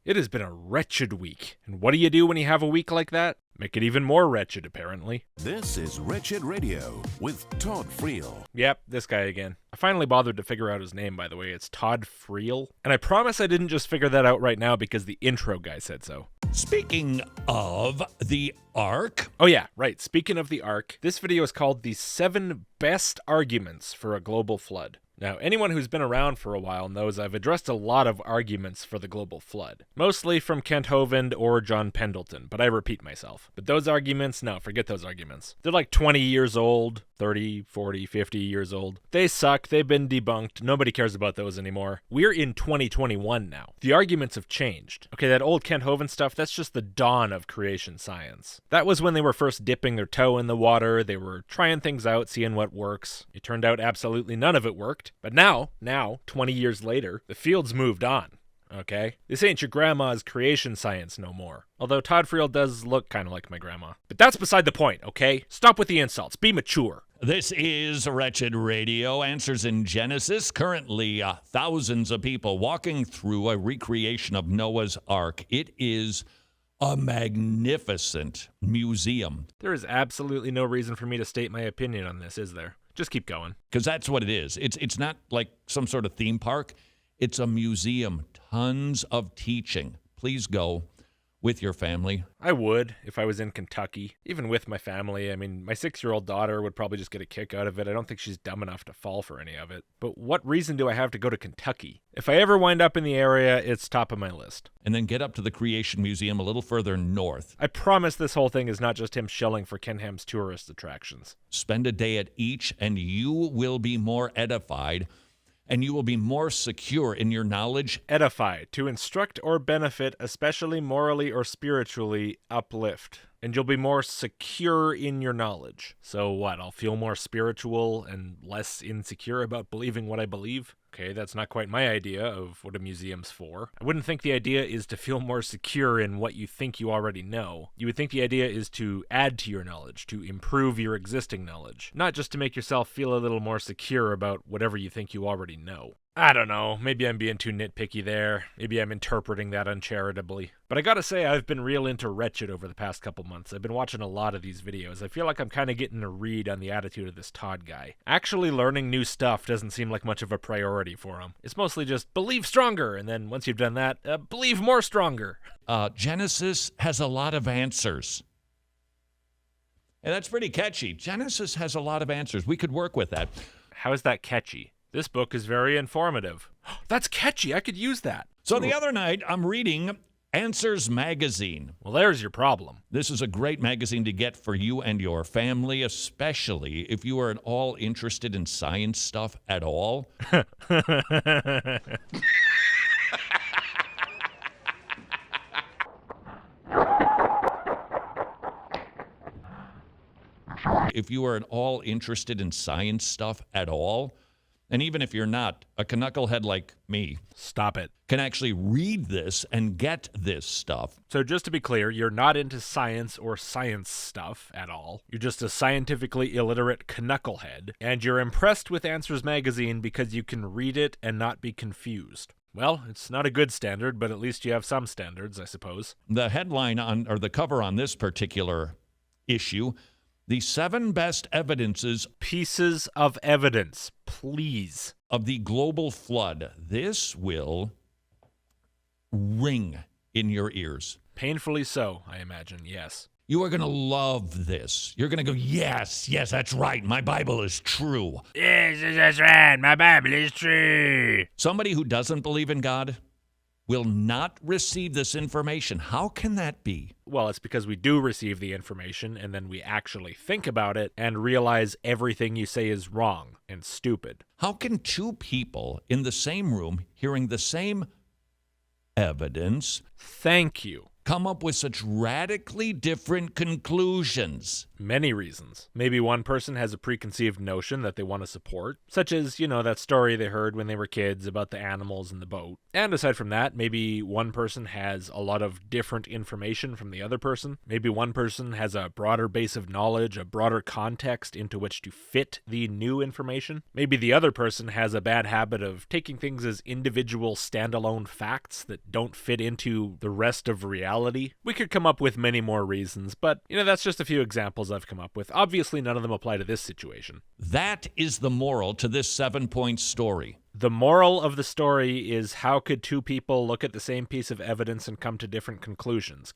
It has been a wretched week. And what do you do when you have a week like that? Make it even more wretched, apparently. This is Wretched Radio with Todd Friel. Yep, this guy again. I finally bothered to figure out his name, by the way. It's Todd Friel. And I promise I didn't just figure that out right now because the intro guy said so. Speaking of the Ark. Oh yeah, right. Speaking of the Ark, this video is called The 7 Best Arguments for a Global Flood. Now, anyone who's been around for a while knows I've addressed a lot of arguments for the global flood. Mostly from Kent Hovind or John Pendleton, but I repeat myself. But those arguments, no, forget those arguments. They're like 20 years old, 30, 40, 50 years old. They suck, they've been debunked, nobody cares about those anymore. We're in 2021 now. The arguments have changed. Okay, that old Kent Hovind stuff, that's just the dawn of creation science. That was when they were first dipping their toe in the water, they were trying things out, seeing what works. It turned out absolutely none of it worked. But now, 20 years later, the field's moved on, okay? This ain't your grandma's creation science no more. Although Todd Friel does look kind of like my grandma. But that's beside the point, okay? Stop with the insults. Be mature. This is Wretched Radio, Answers in Genesis. Currently, thousands of people walking through a recreation of Noah's Ark. It is a magnificent museum. There is absolutely no reason for me to state my opinion on this, is there? Just keep going. Because that's what it is. It's not like some sort of theme park. It's a museum. Tons of teaching. Please go with your family. I would if I was in Kentucky, even with my family. I mean, my 6-year-old daughter would probably just get a kick out of it. I don't think she's dumb enough to fall for any of it. But what reason do I have to go to Kentucky? If I ever wind up in the area, it's top of my list. And then get up to the Creation Museum a little further north. I promise this whole thing is not just him shilling for Ken Ham's tourist attractions. Spend a day at each, and you will be more edified, and you will be more secure in your knowledge. Edify, to instruct or benefit, especially morally or spiritually, uplift. And you'll be more secure in your knowledge. So what, I'll feel more spiritual and less insecure about believing what I believe? Okay, that's not quite my idea of what a museum's for. I wouldn't think the idea is to feel more secure in what you think you already know. You would think the idea is to add to your knowledge, to improve your existing knowledge, not just to make yourself feel a little more secure about whatever you think you already know. I don't know, maybe I'm being too nitpicky there. Maybe I'm interpreting that uncharitably. But I gotta say, I've been real into Wretched over the past couple months. I've been watching a lot of these videos. I feel like I'm kind of getting a read on the attitude of this Todd guy. Actually learning new stuff doesn't seem like much of a priority for him. It's mostly just, believe stronger, and then once you've done that, believe more stronger. Genesis has a lot of answers. And that's pretty catchy. Genesis has a lot of answers. We could work with that. How is that catchy? This book is very informative. That's catchy. I could use that. So the other night, I'm reading Answers Magazine. Well, there's your problem. This is a great magazine to get for you and your family, especially if you are at all interested in science stuff at all. If you are at all interested in science stuff at all, and even if you're not, a knucklehead like me, stop it, can actually read this and get this stuff. So just to be clear, you're not into science or science stuff at all. You're just a scientifically illiterate knucklehead, and you're impressed with Answers Magazine because you can read it and not be confused. Well, it's not a good standard, but at least you have some standards, I suppose. The headline or the cover on this particular issue, the 7 best evidences. Pieces of evidence, please. Of the global flood. This will ring in your ears. Painfully so, I imagine, yes. You are going to love this. You're going to go, yes, that's right. My Bible is true. Yes, that's right. My Bible is true. Somebody who doesn't believe in God will not receive this information. How can that be? Well, it's because we do receive the information, and then we actually think about it and realize everything you say is wrong and stupid. How can 2 people in the same room hearing the same evidence Thank you. come up with such radically different conclusions? Many reasons. Maybe one person has a preconceived notion that they want to support, such as, that story they heard when they were kids about the animals in the boat. And aside from that, maybe one person has a lot of different information from the other person. Maybe one person has a broader base of knowledge, a broader context into which to fit the new information. Maybe the other person has a bad habit of taking things as individual standalone facts that don't fit into the rest of reality. We could come up with many more reasons, but, that's just a few examples I've come up with. Obviously, none of them apply to this situation. That is the moral to this 7-point story. The moral of the story is, how could two people look at the same piece of evidence and come to different conclusions? ?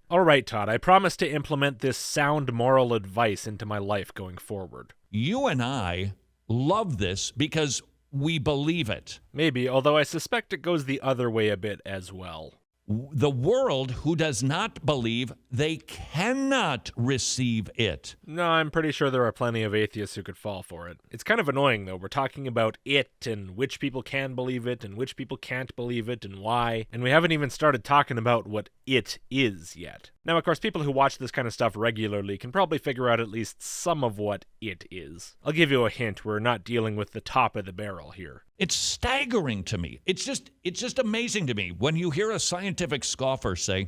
All right, Todd, I promise to implement this sound moral advice into my life going forward. You and I love this because we believe it. Maybe, although I suspect it goes the other way a bit as well. The world who does not believe, they cannot receive it. No, I'm pretty sure there are plenty of atheists who could fall for it. It's kind of annoying, though. We're talking about it and which people can believe it and which people can't believe it and why, and we haven't even started talking about what it is yet. Now, of course, people who watch this kind of stuff regularly can probably figure out at least some of what it is. I'll give you a hint. We're not dealing with the top of the barrel here. It's staggering to me. It's just amazing to me when you hear a scientific scoffer say,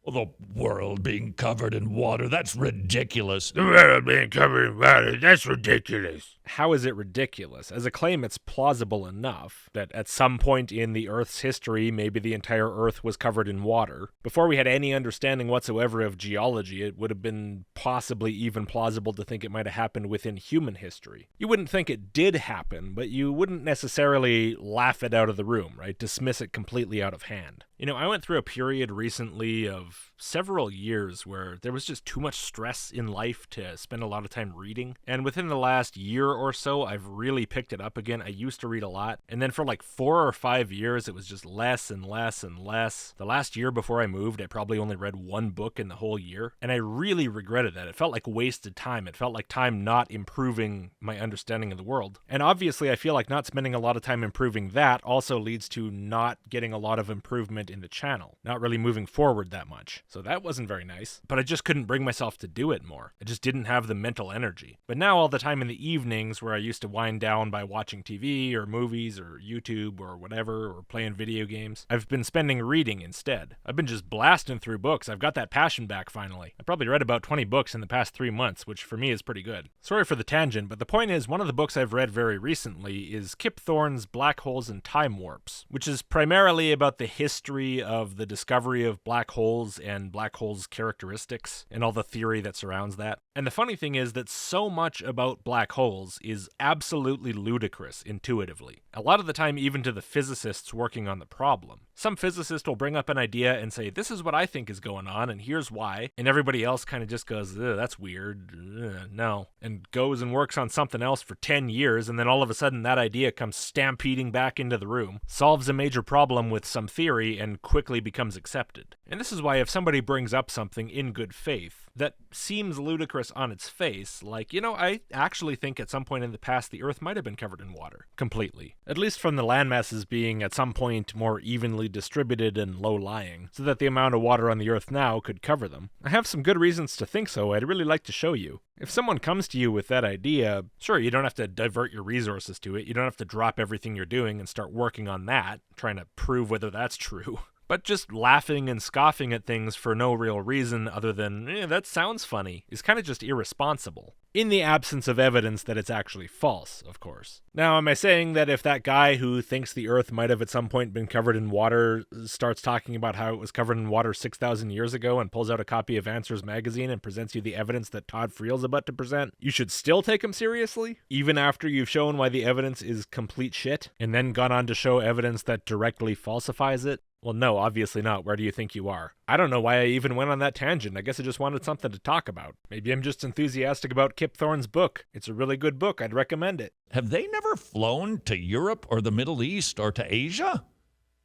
well, the world being covered in water, that's ridiculous. The world being covered in water, that's ridiculous. How is it ridiculous? As a claim, it's plausible enough that at some point in the Earth's history, maybe the entire Earth was covered in water. Before we had any understanding whatsoever of geology, it would have been possibly even plausible to think it might have happened within human history. You wouldn't think it did happen, but you wouldn't necessarily laugh it out of the room, right? Dismiss it completely out of hand. I went through a period recently of several years where there was just too much stress in life to spend a lot of time reading. And within the last year or so, I've really picked it up again. I used to read a lot. And then for like 4 or 5 years, it was just less and less and less. The last year before I moved, I probably only read 1 book in the whole year. And I really regretted that. It felt like wasted time. It felt like time not improving my understanding of the world. And obviously, I feel like not spending a lot of time improving that also leads to not getting a lot of improvement in the channel. Not really moving forward that much. So that wasn't very nice. But I just couldn't bring myself to do it more. I just didn't have the mental energy. But now all the time in the evenings where I used to wind down by watching TV or movies or YouTube or whatever, or playing video games, I've been spending reading instead. I've been just blasting through books. I've got that passion back finally. I probably read about 20 books in the past 3 months, which for me is pretty good. Sorry for the tangent, but the point is, one of the books I've read very recently is Kip Thorne's Black Holes and Time Warps, which is primarily about the history of the discovery of black holes and black holes' characteristics and all the theory that surrounds that. And the funny thing is that so much about black holes is absolutely ludicrous intuitively. A lot of the time, even to the physicists working on the problem. Some physicist will bring up an idea and say, this is what I think is going on, and here's why. And everybody else kind of just goes, that's weird. No. And goes and works on something else for 10 years, and then all of a sudden that idea comes stampeding back into the room, solves a major problem with some theory, and quickly becomes accepted. And this is why if somebody brings up something in good faith that seems ludicrous on its face, like, I actually think at some point in the past the Earth might have been covered in water. Completely. At least from the landmasses being at some point more evenly distributed and low-lying, so that the amount of water on the Earth now could cover them. I have some good reasons to think so. I'd really like to show you. If someone comes to you with that idea, sure, you don't have to divert your resources to it. You don't have to drop everything you're doing and start working on that, trying to prove whether that's true. But just laughing and scoffing at things for no real reason other than, that sounds funny, is kind of just irresponsible. In the absence of evidence that it's actually false, of course. Now, am I saying that if that guy who thinks the Earth might have at some point been covered in water starts talking about how it was covered in water 6,000 years ago and pulls out a copy of Answers magazine and presents you the evidence that Todd Friel's about to present, you should still take him seriously? Even after you've shown why the evidence is complete shit, and then gone on to show evidence that directly falsifies it? Well, no, obviously not. Where do you think you are? I don't know why I even went on that tangent. I guess I just wanted something to talk about. Maybe I'm just enthusiastic about Kip Thorne's book. It's a really good book. I'd recommend it. Have they never flown to Europe or the Middle East or to Asia?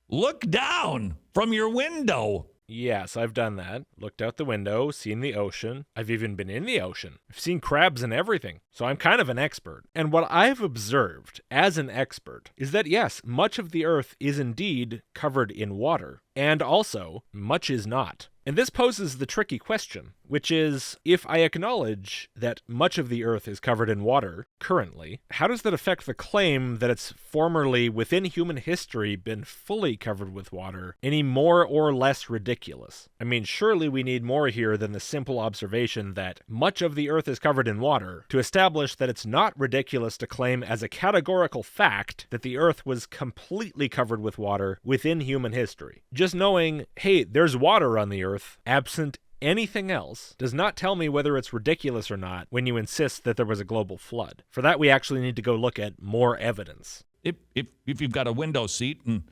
Look down from your window. Yes, I've done that. Looked out the window, seen the ocean. I've even been in the ocean. I've seen crabs and everything. So I'm kind of an expert. And what I've observed as an expert is that yes, much of the Earth is indeed covered in water. And also, much is not. And this poses the tricky question, which is, if I acknowledge that much of the Earth is covered in water currently, how does that affect the claim that it's formerly, within human history, been fully covered with water any more or less ridiculous? I mean, surely we need more here than the simple observation that much of the Earth is covered in water to establish that it's not ridiculous to claim as a categorical fact that the Earth was completely covered with water within human history. Just knowing, hey, there's water on the Earth, absent anything else, does not tell me whether it's ridiculous or not when you insist that there was a global flood. For that, we actually need to go look at more evidence. If you've got a window seat and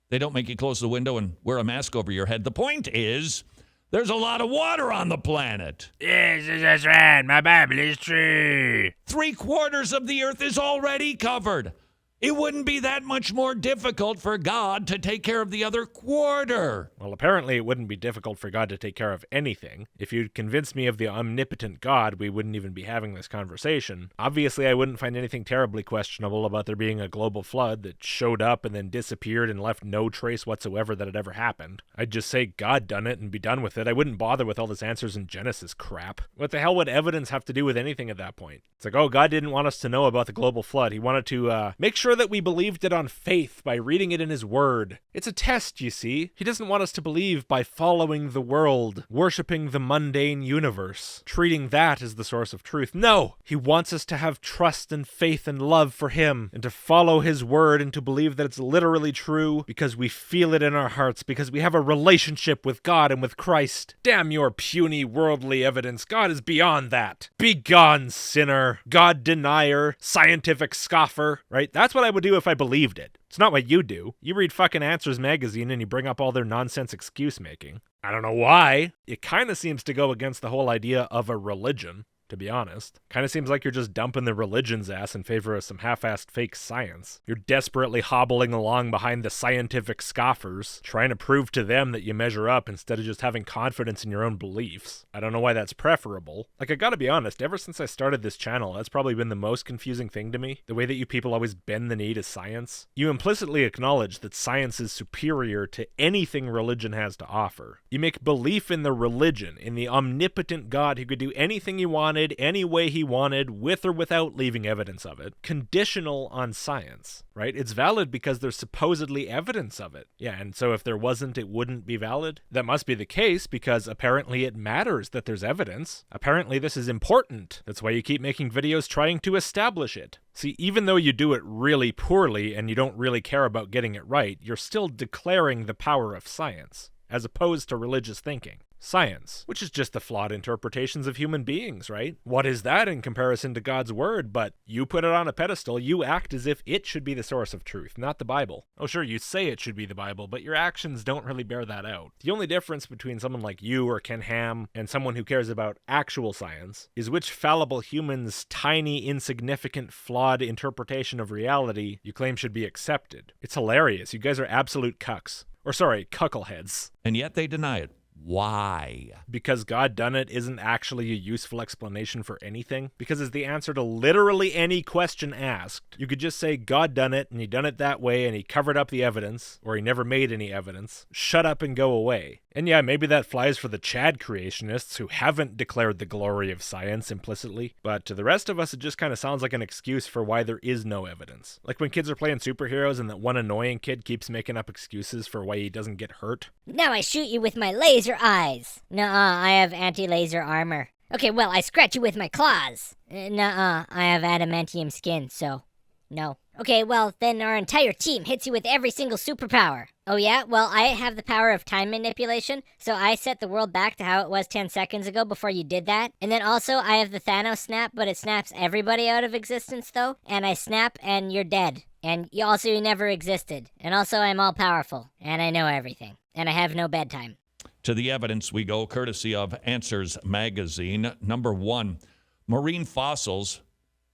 they don't make you close the window and wear a mask over your head, the point is there's a lot of water on the planet. Yes, that's right. My Bible is true. 3/4 of the Earth is already covered. It wouldn't be that much more difficult for God to take care of the other quarter. Well, apparently it wouldn't be difficult for God to take care of anything. If you'd convinced me of the omnipotent God, we wouldn't even be having this conversation. Obviously, I wouldn't find anything terribly questionable about there being a global flood that showed up and then disappeared and left no trace whatsoever that it ever happened. I'd just say God done it and be done with it. I wouldn't bother with all this answers in Genesis crap. What the hell would evidence have to do with anything at that point? It's like, oh, God didn't want us to know about the global flood. He wanted to make sure that we believed it on faith by reading it in his word. It's a test, you see. He doesn't want us to believe by following the world, worshiping the mundane universe, treating that as the source of truth. No! He wants us to have trust and faith and love for him, and to follow his word and to believe that it's literally true because we feel it in our hearts, because we have a relationship with God and with Christ. Damn your puny worldly evidence. God is beyond that. Be gone, sinner. God denier. Scientific scoffer. Right? That's what I would do if I believed it. It's not what you do. You read fucking Answers magazine and you bring up all their nonsense excuse making. I don't know why. It kind of seems to go against the whole idea of a religion, to be honest. Kind of seems like you're just dumping the religion's ass in favor of some half-assed fake science. You're desperately hobbling along behind the scientific scoffers, trying to prove to them that you measure up instead of just having confidence in your own beliefs. I don't know why that's preferable. Like, I gotta be honest, ever since I started this channel, that's probably been the most confusing thing to me. The way that you people always bend the knee to science. You implicitly acknowledge that science is superior to anything religion has to offer. You make belief in the religion, in the omnipotent God who could do anything you wanted, any way he wanted, with or without leaving evidence of it, conditional on science, right? It's valid because there's supposedly evidence of it. Yeah, and so if there wasn't, it wouldn't be valid? That must be the case because apparently it matters that there's evidence. Apparently this is important. That's why you keep making videos trying to establish it. See, even though you do it really poorly and you don't really care about getting it right, you're still declaring the power of science, as opposed to religious thinking. Science, which is just the flawed interpretations of human beings, right? What is that in comparison to God's word? But you put it on a pedestal, you act as if it should be the source of truth, not the Bible. Oh sure, you say it should be the Bible, but your actions don't really bear that out. The only difference between someone like you or Ken Ham and someone who cares about actual science is which fallible human's tiny, insignificant, flawed interpretation of reality you claim should be accepted. It's hilarious. You guys are absolute cucks. Or sorry, cuckleheads. And yet they deny it. Why? Because God done it isn't actually a useful explanation for anything? Because it's the answer to literally any question asked. You could just say God done it, and he done it that way, and he covered up the evidence, or he never made any evidence. Shut up and go away. And yeah, maybe that flies for the Chad creationists who haven't declared the glory of science implicitly, but to the rest of us it just kind of sounds like an excuse for why there is no evidence. Like when kids are playing superheroes and that one annoying kid keeps making up excuses for why he doesn't get hurt. Now I shoot you with my laser eyes. Nuh-uh, I have anti-laser armor. Okay, well, I scratch you with my claws. Nuh-uh, I have adamantium skin, so no. Okay, well, then our entire team hits you with every single superpower. Oh yeah? Well, I have the power of time manipulation, so I set the world back to how it was 10 seconds ago before you did that. And then also, I have the Thanos snap, but it snaps everybody out of existence, though. And I snap, and you're dead. And you never existed. And also, I'm all-powerful. And I know everything. And I have no bedtime. To the evidence we go, courtesy of Answers magazine. Number 1, marine fossils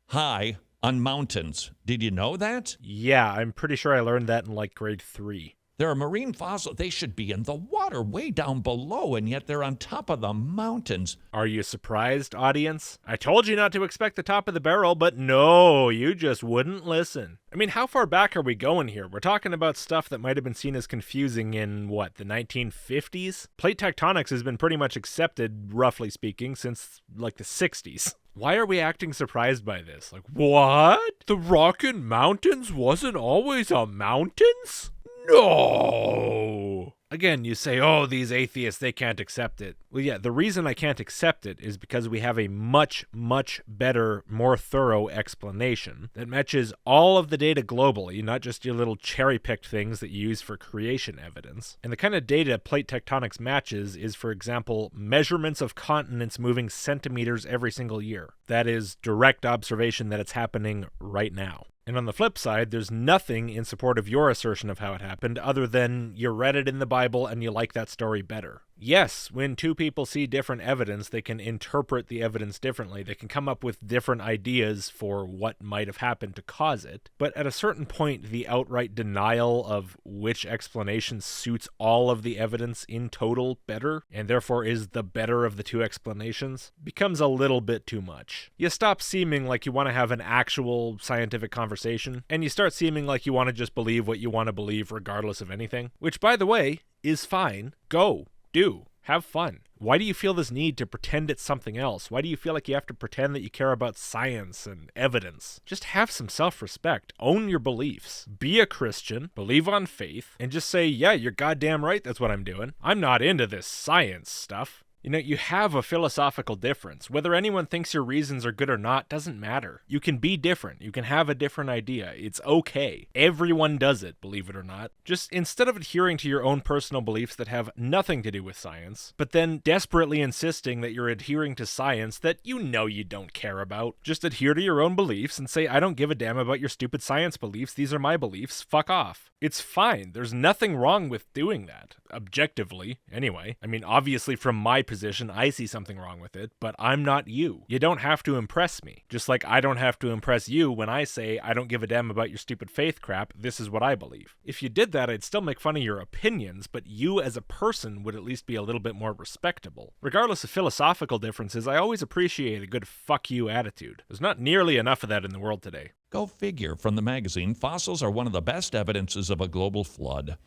high on mountains. Did you know that? Yeah, I'm pretty sure I learned that in like grade 3. There are marine fossils. They should be in the water way down below, and yet they're on top of the mountains. Are you surprised, audience? I told you not to expect the top of the barrel, but no, you just wouldn't listen. I mean, how far back are we going here? We're talking about stuff that might have been seen as confusing in, the 1950s? Plate tectonics has been pretty much accepted, roughly speaking, since, the 60s. Why are we acting surprised by this? What? The Rockin' Mountains wasn't always a mountains? No! Again, you say, oh, these atheists, they can't accept it. Well, yeah, the reason I can't accept it is because we have a much, much better, more thorough explanation that matches all of the data globally, not just your little cherry-picked things that you use for creation evidence. And the kind of data plate tectonics matches is, for example, measurements of continents moving centimeters every single year. That is direct observation that it's happening right now. And on the flip side, there's nothing in support of your assertion of how it happened other than you read it in the Bible and you like that story better. Yes, when two people see different evidence, they can interpret the evidence differently. They can come up with different ideas for what might have happened to cause it. But at a certain point, the outright denial of which explanation suits all of the evidence in total better, and therefore is the better of the two explanations, becomes a little bit too much. You stop seeming like you want to have an actual scientific conversation, and you start seeming like you want to just believe what you want to believe regardless of anything, which, by the way, is fine. Go. Do. Have fun. Why do you feel this need to pretend it's something else? Why do you feel like you have to pretend that you care about science and evidence? Just have some self-respect. Own your beliefs. Be a Christian, believe on faith, and just say, yeah, you're goddamn right, that's what I'm doing. I'm not into this science stuff. You have a philosophical difference. Whether anyone thinks your reasons are good or not doesn't matter. You can be different. You can have a different idea. It's okay. Everyone does it, believe it or not. Just instead of adhering to your own personal beliefs that have nothing to do with science, but then desperately insisting that you're adhering to science that you don't care about, just adhere to your own beliefs and say, I don't give a damn about your stupid science beliefs. These are my beliefs. Fuck off. It's fine. There's nothing wrong with doing that. Objectively, anyway. I mean, obviously from my position, I see something wrong with it, but I'm not you. You don't have to impress me. Just like I don't have to impress you when I say I don't give a damn about your stupid faith crap, this is what I believe. If you did that, I'd still make fun of your opinions, but you as a person would at least be a little bit more respectable. Regardless of philosophical differences, I always appreciate a good fuck you attitude. There's not nearly enough of that in the world today. Go figure. From the magazine, fossils are one of the best evidences of a global flood,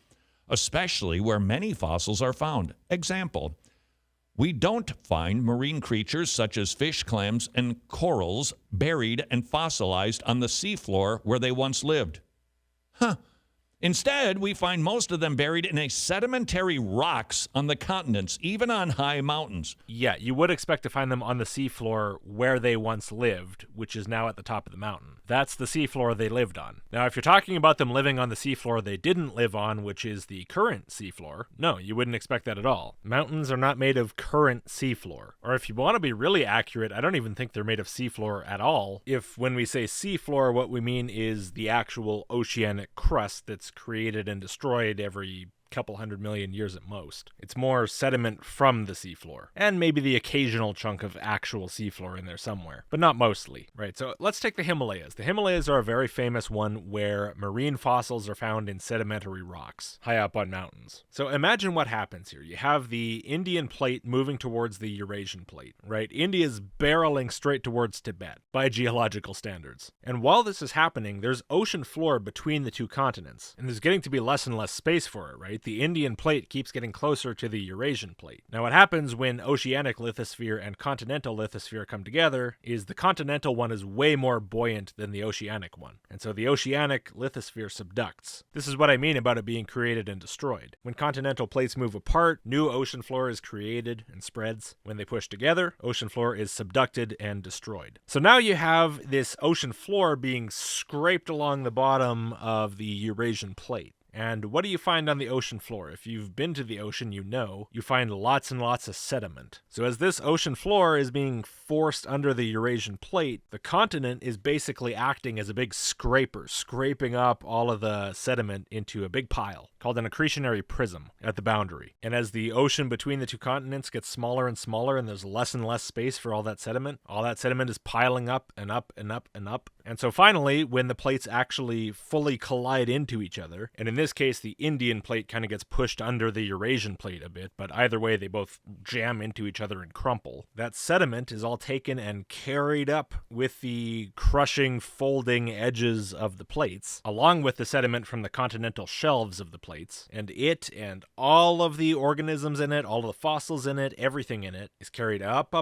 especially where many fossils are found. Example, we don't find marine creatures such as fish, clams, and corals buried and fossilized on the seafloor where they once lived. Instead, we find most of them buried in a sedimentary rocks on the continents, even on high mountains. Yeah, you would expect to find them on the seafloor where they once lived, which is now at the top of the mountain. That's the seafloor they lived on. Now, if you're talking about them living on the seafloor they didn't live on, which is the current seafloor, no, you wouldn't expect that at all. Mountains are not made of current seafloor. Or if you want to be really accurate, I don't even think they're made of seafloor at all. If when we say seafloor, what we mean is the actual oceanic crust that's created and destroyed every couple 100 million years at most. It's more sediment from the seafloor, and maybe the occasional chunk of actual seafloor in there somewhere, but not mostly, right? So let's take the Himalayas. The Himalayas are a very famous one where marine fossils are found in sedimentary rocks, high up on mountains. So imagine what happens here. You have the Indian plate moving towards the Eurasian plate, right? India's barreling straight towards Tibet by geological standards. And while this is happening, there's ocean floor between the two continents, and there's getting to be less and less space for it, right? The Indian plate keeps getting closer to the Eurasian plate. Now, what happens when oceanic lithosphere and continental lithosphere come together is the continental one is way more buoyant than the oceanic one. And so the oceanic lithosphere subducts. This is what I mean about it being created and destroyed. When continental plates move apart, new ocean floor is created and spreads. When they push together, ocean floor is subducted and destroyed. So now you have this ocean floor being scraped along the bottom of the Eurasian plate. And what do you find on the ocean floor? If you've been to the ocean, you know, you find lots and lots of sediment. So as this ocean floor is being forced under the Eurasian plate, the continent is basically acting as a big scraper, scraping up all of the sediment into a big pile called an accretionary prism at the boundary. And as the ocean between the two continents gets smaller and smaller and there's less and less space for all that sediment is piling up and up and up and up. And so finally, when the plates actually fully collide into each other, and in this case, the Indian plate kind of gets pushed under the Eurasian plate a bit, but either way, they both jam into each other and crumple. That sediment is all taken and carried up with the crushing, folding edges of the plates, along with the sediment from the continental shelves of the plates, and it and all of the organisms in it, all of the fossils in it, everything in it, is carried up,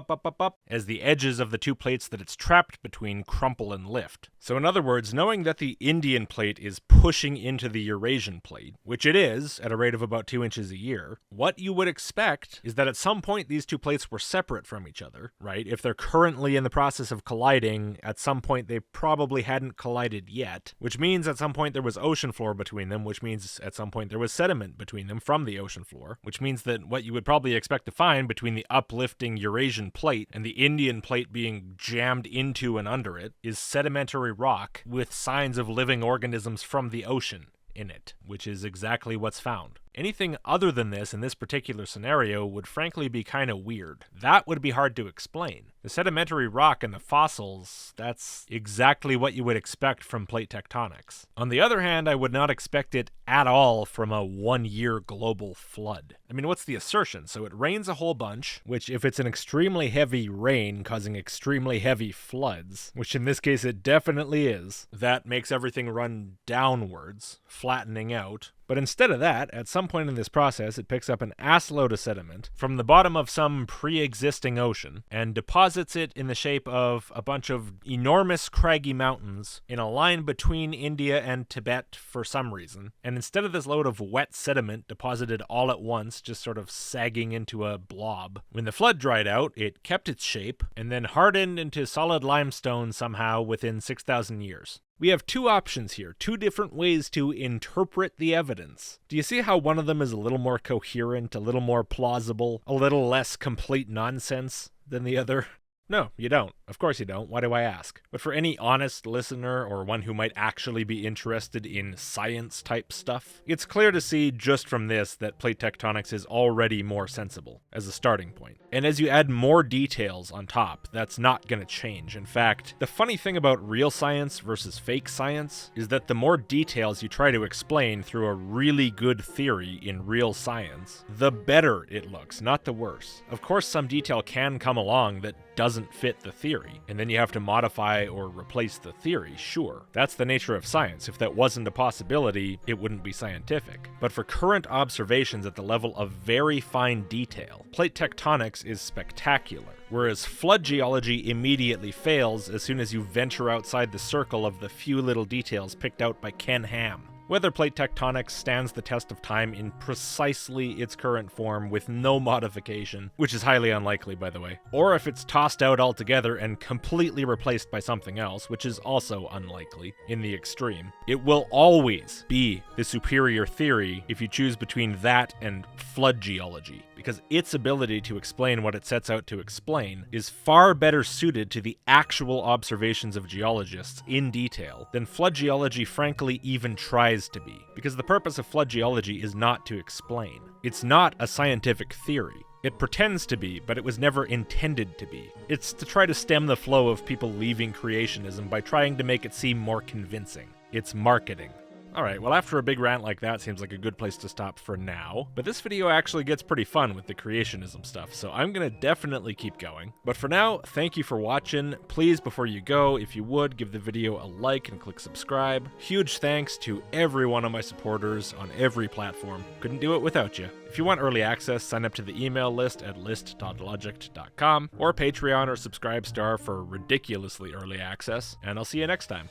as the edges of the two plates that it's trapped between crumple and lift. So in other words, knowing that the Indian plate is pushing into the Eurasian plate, which it is at a rate of about 2 inches a year, what you would expect is that at some point these two plates were separate from each other, right? If they're currently in the process of colliding, at some point they probably hadn't collided yet, which means at some point there was ocean floor between them, which means at some point there was sediment between them from the ocean floor, which means that what you would probably expect to find between the uplifting Eurasian plate and the Indian plate being jammed into and under it is sedimentary rock with signs of living organisms from the ocean in it, which is exactly what's found. Anything other than this in this particular scenario would frankly be kind of weird. That would be hard to explain. The sedimentary rock and the fossils, that's exactly what you would expect from plate tectonics. On the other hand, I would not expect it at all from a 1-year global flood. I mean, what's the assertion? So it rains a whole bunch, which if it's an extremely heavy rain causing extremely heavy floods, which in this case it definitely is, that makes everything run downwards, flattening out. But instead of that, at some point in this process, it picks up an assload of sediment from the bottom of some pre-existing ocean and deposits it in the shape of a bunch of enormous craggy mountains in a line between India and Tibet for some reason. And instead of this load of wet sediment deposited all at once, just sort of sagging into a blob, when the flood dried out, it kept its shape and then hardened into solid limestone somehow within 6,000 years. We have two options here, two different ways to interpret the evidence. Do you see how one of them is a little more coherent, a little more plausible, a little less complete nonsense than the other? No, you don't. Of course you don't. Why do I ask? But for any honest listener or one who might actually be interested in science-type stuff, it's clear to see just from this that plate tectonics is already more sensible as a starting point. And as you add more details on top, that's not going to change. In fact, the funny thing about real science versus fake science is that the more details you try to explain through a really good theory in real science, the better it looks, not the worse. Of course, some detail can come along that doesn't fit the theory, and then you have to modify or replace the theory, sure. That's the nature of science. If that wasn't a possibility, it wouldn't be scientific. But for current observations at the level of very fine detail, plate tectonics is spectacular, whereas flood geology immediately fails as soon as you venture outside the circle of the few little details picked out by Ken Ham. Whether plate tectonics stands the test of time in precisely its current form with no modification, which is highly unlikely by the way, or if it's tossed out altogether and completely replaced by something else, which is also unlikely in the extreme, it will always be the superior theory if you choose between that and flood geology, because its ability to explain what it sets out to explain is far better suited to the actual observations of geologists in detail than flood geology frankly even tries to be, because the purpose of flood geology is not to explain. It's not a scientific theory. It pretends to be, but it was never intended to be. It's to try to stem the flow of people leaving creationism by trying to make it seem more convincing. It's marketing. Alright, well after a big rant like that seems like a good place to stop for now, but this video actually gets pretty fun with the creationism stuff, so I'm gonna definitely keep going. But for now, thank you for watching. Please, before you go, if you would, give the video a like and click subscribe. Huge thanks to every one of my supporters on every platform. Couldn't do it without you. If you want early access, sign up to the email list at list.logicked.com or Patreon or Subscribestar for ridiculously early access, and I'll see you next time.